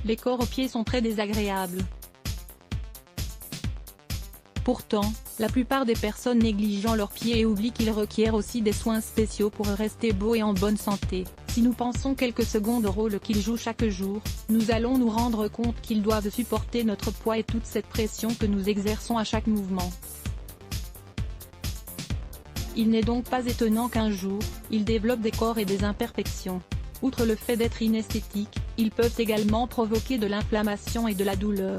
Les corps aux pieds sont très désagréables. Pourtant, la plupart des personnes négligeant leurs pieds et oublient qu'ils requièrent aussi des soins spéciaux pour rester beaux et en bonne santé. Si nous pensons quelques secondes au rôle qu'ils jouent chaque jour, nous allons nous rendre compte qu'ils doivent supporter notre poids et toute cette pression que nous exerçons à chaque mouvement. Il n'est donc pas étonnant qu'un jour, ils développent des corps et des imperfections. Outre le fait d'être inesthétiques, ils peuvent également provoquer de l'inflammation et de la douleur.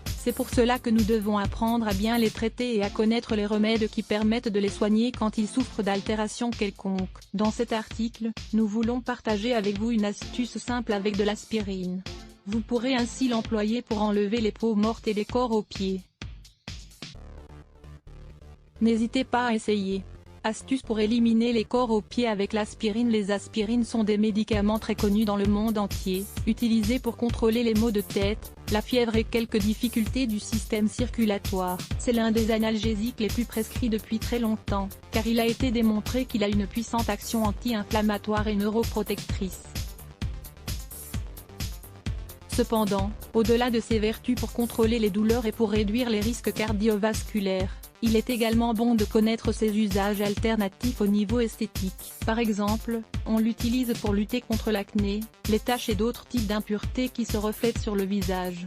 C'est pour cela que nous devons apprendre à bien les traiter et à connaître les remèdes qui permettent de les soigner quand ils souffrent d'altérations quelconques. Dans cet article, nous voulons partager avec vous une astuce simple avec de l'aspirine. Vous pourrez ainsi l'employer pour enlever les peaux mortes et les corps aux pieds. N'hésitez pas à essayer. Astuce pour éliminer les corps aux pieds avec l'aspirine. Les aspirines sont des médicaments très connus dans le monde entier, utilisés pour contrôler les maux de tête, la fièvre et quelques difficultés du système circulatoire. C'est l'un des analgésiques les plus prescrits depuis très longtemps, car il a été démontré qu'il a une puissante action anti-inflammatoire et neuroprotectrice. Cependant, au-delà de ses vertus pour contrôler les douleurs et pour réduire les risques cardiovasculaires, il est également bon de connaître ses usages alternatifs au niveau esthétique. Par exemple, on l'utilise pour lutter contre l'acné, les taches et d'autres types d'impuretés qui se reflètent sur le visage.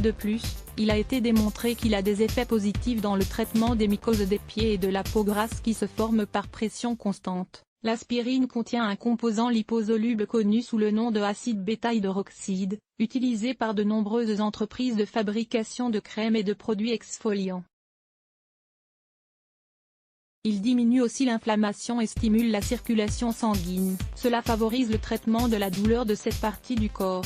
De plus, il a été démontré qu'il a des effets positifs dans le traitement des mycoses des pieds et de la peau grasse qui se forment par pression constante. L'aspirine contient un composant liposoluble connu sous le nom de acide bêta-hydroxyde, utilisé par de nombreuses entreprises de fabrication de crèmes et de produits exfoliants. Il diminue aussi l'inflammation et stimule la circulation sanguine. Cela favorise le traitement de la douleur de cette partie du corps.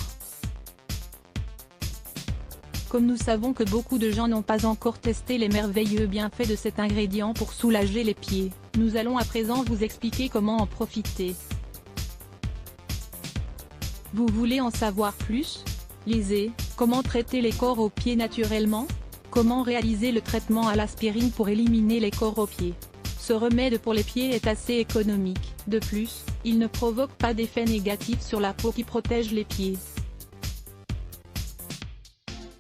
Comme nous savons que beaucoup de gens n'ont pas encore testé les merveilleux bienfaits de cet ingrédient pour soulager les pieds, nous allons à présent vous expliquer comment en profiter. Vous voulez en savoir plus? Lisez « Comment traiter les corps aux pieds naturellement ?» Comment réaliser le traitement à l'aspirine pour éliminer les corps aux pieds? Ce remède pour les pieds est assez économique. De plus, il ne provoque pas d'effet négatif sur la peau qui protège les pieds.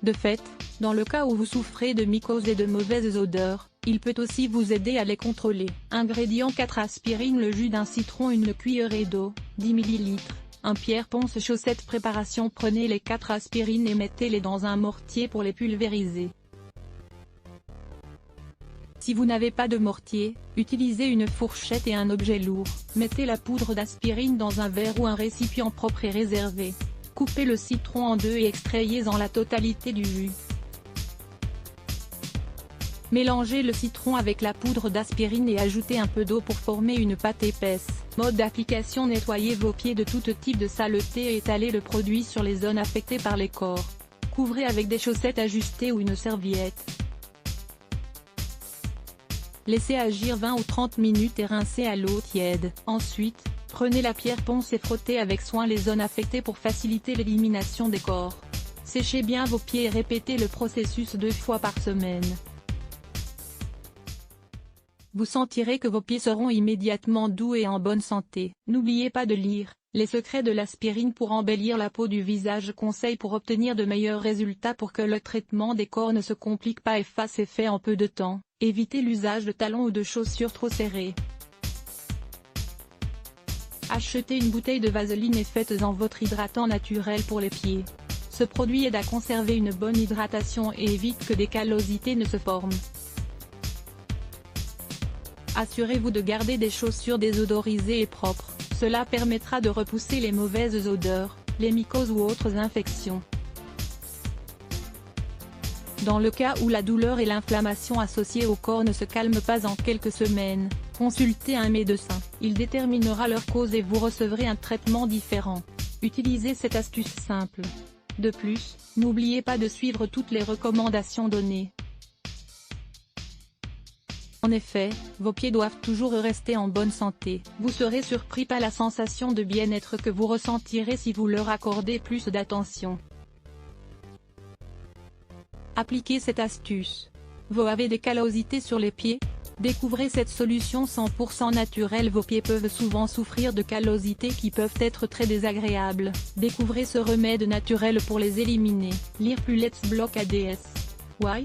De fait, dans le cas où vous souffrez de mycoses et de mauvaises odeurs, il peut aussi vous aider à les contrôler. Ingrédients 4 aspirine, le jus d'un citron, une cuillerée d'eau, 10 ml, un pierre-ponce chaussette. Préparation: prenez les 4 aspirines et mettez-les dans un mortier pour les pulvériser. Si vous n'avez pas de mortier, utilisez une fourchette et un objet lourd. Mettez la poudre d'aspirine dans un verre ou un récipient propre et réservé. Coupez le citron en deux et extrayez-en la totalité du jus. Mélangez le citron avec la poudre d'aspirine et ajoutez un peu d'eau pour former une pâte épaisse. Mode d'application: nettoyez vos pieds de tout type de saleté et étalez le produit sur les zones affectées par les corps. Couvrez avec des chaussettes ajustées ou une serviette. Laissez agir 20 ou 30 minutes et rincez à l'eau tiède. Ensuite, prenez la pierre-ponce et frottez avec soin les zones affectées pour faciliter l'élimination des corps. Séchez bien vos pieds et répétez le processus 2 fois par semaine. Vous sentirez que vos pieds seront immédiatement doux et en bonne santé. N'oubliez pas de lire « Les secrets de l'aspirine pour embellir la peau du visage », conseils pour obtenir de meilleurs résultats pour que le traitement des corps ne se complique pas et fasse effet en peu de temps. Évitez l'usage de talons ou de chaussures trop serrées. Achetez une bouteille de vaseline et faites-en votre hydratant naturel pour les pieds. Ce produit aide à conserver une bonne hydratation et évite que des callosités ne se forment. Assurez-vous de garder des chaussures désodorisées et propres, cela permettra de repousser les mauvaises odeurs, les mycoses ou autres infections. Dans le cas où la douleur et l'inflammation associées au corps ne se calment pas en quelques semaines, consultez un médecin. Il déterminera leur cause et vous recevrez un traitement différent. Utilisez cette astuce simple. De plus, n'oubliez pas de suivre toutes les recommandations données. En effet, vos pieds doivent toujours rester en bonne santé. Vous serez surpris par la sensation de bien-être que vous ressentirez si vous leur accordez plus d'attention. Appliquez cette astuce. Vous avez des callosités sur les pieds? Découvrez cette solution 100% naturelle. Vos pieds peuvent souvent souffrir de callosités qui peuvent être très désagréables. Découvrez ce remède naturel pour les éliminer. Lire plus Let's Block ADS. Why?